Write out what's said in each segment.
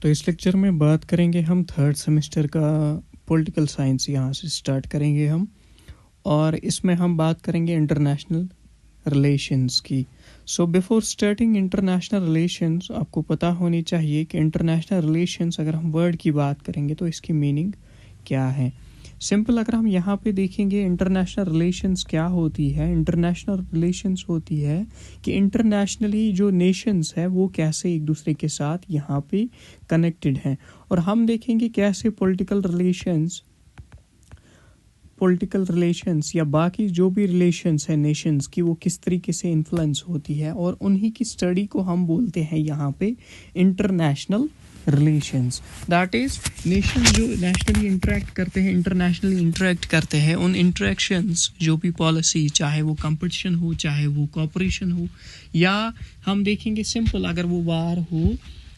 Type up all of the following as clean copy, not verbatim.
तो इस लेक्चर में बात करेंगे हम थर्ड सेमेस्टर का पॉलिटिकल साइंस, यहाँ से स्टार्ट करेंगे हम। और इसमें हम बात करेंगे इंटरनेशनल रिलेशंस की। So before starting international relations, आपको पता होनी चाहिए कि इंटरनेशनल रिलेशंस अगर हम वर्ड की बात करेंगे तो इसकी मीनिंग क्या है। सिंपल अगर हम यहाँ पे देखेंगे इंटरनेशनल रिलेशंस क्या होती है। इंटरनेशनल रिलेशंस होती है कि इंटरनेशनली जो नेशंस है वो कैसे एक दूसरे के साथ यहाँ पे कनेक्टेड हैं। और हम देखेंगे कैसे पॉलिटिकल रिलेशंस या बाकी जो भी रिलेशंस है नेशंस की, वो किस तरीके से इन्फ्लुएंस होती है, और उन्हीं की स्टडी को हम बोलते हैं यहाँ पे international relations. That is nation जो नेशनली इंटरेक्ट करते हैं, इंटरनेशनली इंटरेक्ट करते हैं, उन इंटरेक्शंस जो भी पॉलिसी, चाहे वो कंपटीशन हो, चाहे वो कोऑपरेशन हो, या हम देखेंगे सिंपल अगर वो वार हो,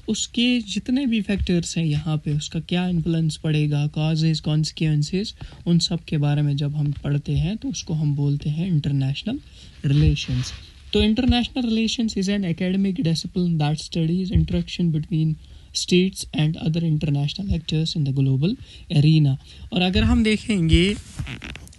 उसके जितने भी फैक्टर्स हैं यहाँ पे उसका क्या इन्फ्लुएंस पड़ेगा, कॉजेज, कॉन्सिक्वेंसेस, उन सब के बारे में जब हम पढ़ते हैं तो उसको हम बोलते हैं इंटरनेशनल रिलेशंस। तो international relations is an academic discipline that studies interaction between states and other international actors in the global arena. और अगर हम देखेंगे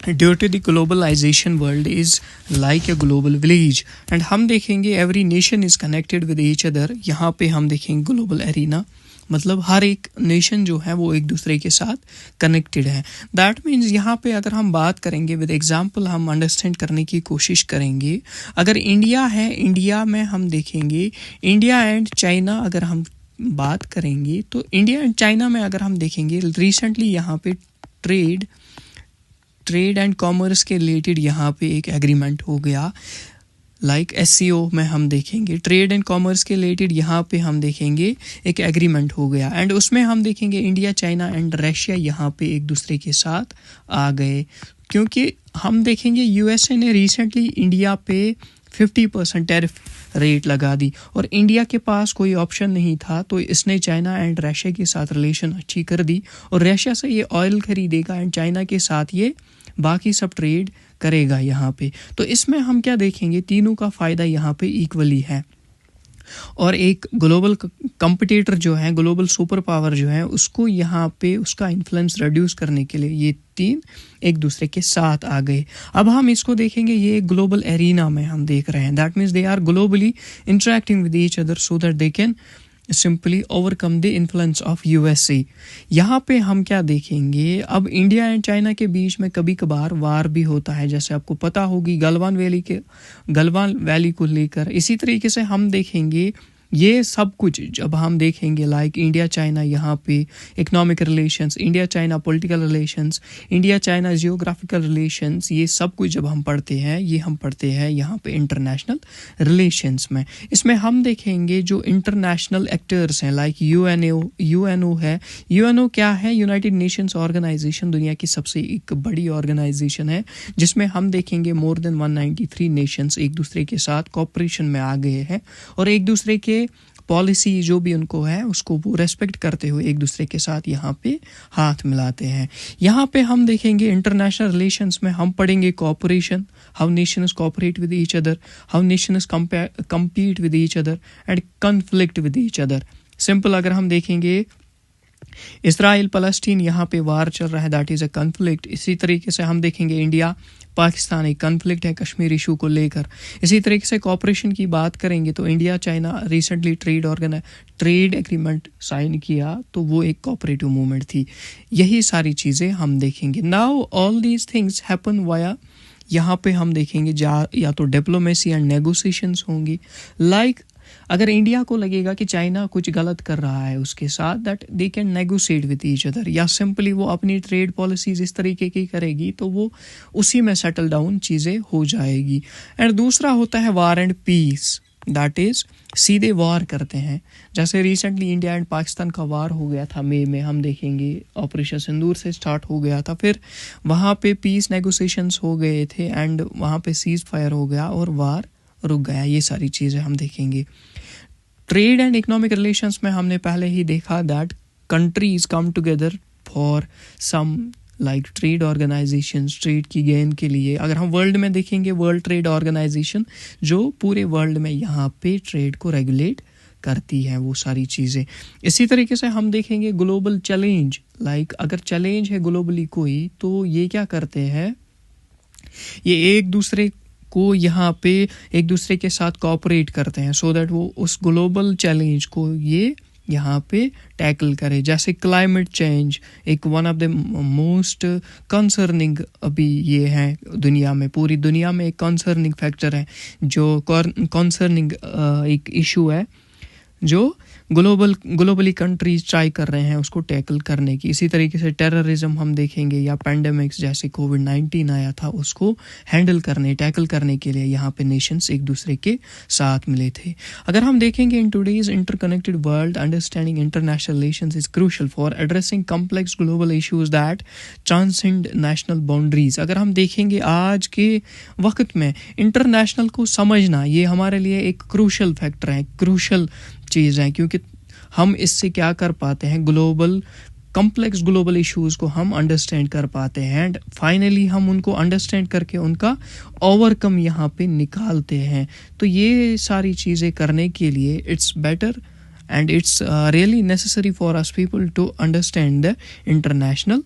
due to the globalization world is like a global village, and हम देखेंगे every nation is connected with each other. यहाँ पे हम देखेंगे ग्लोबल एरिना मतलब हर एक नेशन जो है वो एक दूसरे के साथ कनेक्टेड है। दैट मीन्स यहाँ पे अगर हम बात करेंगे विद एग्जांपल, हम अंडरस्टैंड करने की कोशिश करेंगे। अगर इंडिया है, इंडिया में हम देखेंगे इंडिया एंड चाइना, अगर हम बात करेंगे तो इंडिया एंड चाइना में अगर हम देखेंगे रिसेंटली यहाँ पे ट्रेड एंड कॉमर्स के रिलेटेड यहाँ पे एक एग्रीमेंट हो गया। लाइक SCO में हम देखेंगे ट्रेड एंड कॉमर्स के रिलेटेड यहाँ पे हम देखेंगे एक एग्रीमेंट हो गया, एंड उसमें हम देखेंगे इंडिया, चाइना एंड रशिया यहाँ पे एक दूसरे के साथ आ गए, क्योंकि हम देखेंगे USA ने रिसेंटली इंडिया पे 50% टैरिफ रेट लगा दी, और इंडिया के पास कोई ऑप्शन नहीं था, तो इसने चाइना एंड रशिया के साथ रिलेशन अच्छी कर दी, और रशिया से ये ऑयल खरीदेगा एंड चाइना के साथ ये बाकी सब ट्रेड करेगा यहाँ पे। तो इसमें हम क्या देखेंगे, तीनों का फ़ायदा यहाँ पे इक्वली है। और एक ग्लोबल कंपटीटर जो है, ग्लोबल सुपर पावर जो है, उसको यहाँ पे उसका इन्फ्लुएंस रिड्यूस करने के लिए ये तीन एक दूसरे के साथ आ गए। अब हम इसको देखेंगे, ये ग्लोबल एरिना में हम देख रहे हैं। That means they are globally interacting with each other so that they can simply overcome the influence of USA। यहाँ पे हम क्या देखेंगे, अब इंडिया एंड चाइना के बीच में कभी कभार वार भी होता है, जैसे आपको पता होगी गलवान वैली को लेकर। इसी तरीके से हम देखेंगे ये सब कुछ जब हम देखेंगे, लाइक इंडिया चाइना यहाँ पे economic relations, India China political relations, India China geographical relations, ये सब कुछ जब हम पढ़ते हैं, ये हम पढ़ते हैं यहाँ पे इंटरनेशनल रिलेशंस में। इसमें हम देखेंगे जो इंटरनेशनल एक्टर्स हैं, लाइक UNO है। UNO क्या है? यूनाइटेड नेशंस ऑर्गेनाइजेशन, दुनिया की सबसे एक बड़ी ऑर्गेनाइजेशन है, जिसमें हम देखेंगे मोर देन 193 नेशंस एक दूसरे के साथ कॉपरेशन में आ गए हैं, और एक दूसरे के पॉलिसी जो भी उनको है उसको वो रेस्पेक्ट करते हुए एक दूसरे के साथ यहाँ पे हाथ मिलाते हैं। यहाँ पे हम देखेंगे इंटरनेशनल रिलेशंस में हम पढ़ेंगे cooperation, how Nations cooperate with each other, how Nations compete with each other and conflict with each other. Simple अगर हम देखेंगे इसराइल पैलेस्टीन यहाँ पे वार चल रहा है, दैट इज़ अ कॉन्फ्लिक्ट। इसी तरीके से हम देखेंगे इंडिया पाकिस्तान एक कॉन्फ्लिक्ट है कश्मीर इशू को लेकर। इसी तरीके से कोऑपरेशन की बात करेंगे तो India China recently trade agreement sign किया, तो वो एक कोऑपरेटिव मूवमेंट थी। यही सारी चीज़ें हम देखेंगे। Now all these things happen via, यहाँ पे हम देखेंगे या तो डिप्लोमेसी एंड नेगोशिएशंस होंगी। लाइक अगर इंडिया को लगेगा कि चाइना कुछ गलत कर रहा है उसके साथ, that they can negotiate with each other, या सिंपली वो अपनी ट्रेड पॉलिसीज इस तरीके की करेगी तो वो उसी में सेटल डाउन चीज़ें हो जाएगी। एंड दूसरा होता है war and piece, that is सीधे वार करते हैं। जैसे रिसेंटली इंडिया एंड पाकिस्तान का वार हो गया था मई में, हम देखेंगे ऑपरेशन सिंदूर से स्टार्ट हो गया था, फिर वहाँ पे पीस नेगोशिएशंस हो गए थे एंड वहाँ पे सीज फायर हो गया और वार रुक गया। ये सारी चीज़ें हम देखेंगे। ट्रेड एंड इकोनॉमिक रिलेशंस में हमने पहले ही देखा that countries come together for some like trade organizations, trade की गेन के लिए। अगर हम वर्ल्ड में देखेंगे, वर्ल्ड ट्रेड ऑर्गेनाइजेशन जो पूरे वर्ल्ड में यहाँ पे ट्रेड को रेगुलेट करती हैं वो सारी चीज़ें। इसी तरीके से हम देखेंगे ग्लोबल चैलेंज, लाइक अगर चैलेंज है ग्लोबली कोई, तो ये क्या करते हैं, ये एक दूसरे को यहाँ पे एक दूसरे के साथ कोऑपरेट करते हैं सो दैट वो उस ग्लोबल चैलेंज को ये यहाँ पे टैकल करे। जैसे क्लाइमेट चेंज एक one of the most concerning अभी ये है दुनिया में, पूरी दुनिया में एक कंसर्निंग फैक्टर है, जो कंसर्निंग एक इशू है जो ग्लोबली कंट्रीज ट्राई कर रहे हैं उसको टैकल करने की। इसी तरीके से टेररिज्म हम देखेंगे, या पैंडेमिक्स जैसे कोविड-19 आया था, उसको हैंडल करने टैकल करने के लिए यहाँ पे नेशंस एक दूसरे के साथ मिले थे। अगर हम देखेंगे in today's interconnected world, understanding international relations is crucial for addressing complex global issues that transcend national boundaries. अगर हम देखेंगे आज के वक्त में इंटरनेशनल को समझना ये हमारे लिए एक क्रूशियल फैक्टर है, क्रूशियल चीज़ है, क्योंकि हम इससे क्या कर पाते हैं, कॉम्प्लेक्स ग्लोबल इश्यूज़ को हम अंडरस्टैंड कर पाते हैं एंड फाइनली हम उनको अंडरस्टैंड करके उनका ओवरकम यहाँ पे निकालते हैं। तो ये सारी चीज़ें करने के लिए it's better and it's really necessary for us people to understand the international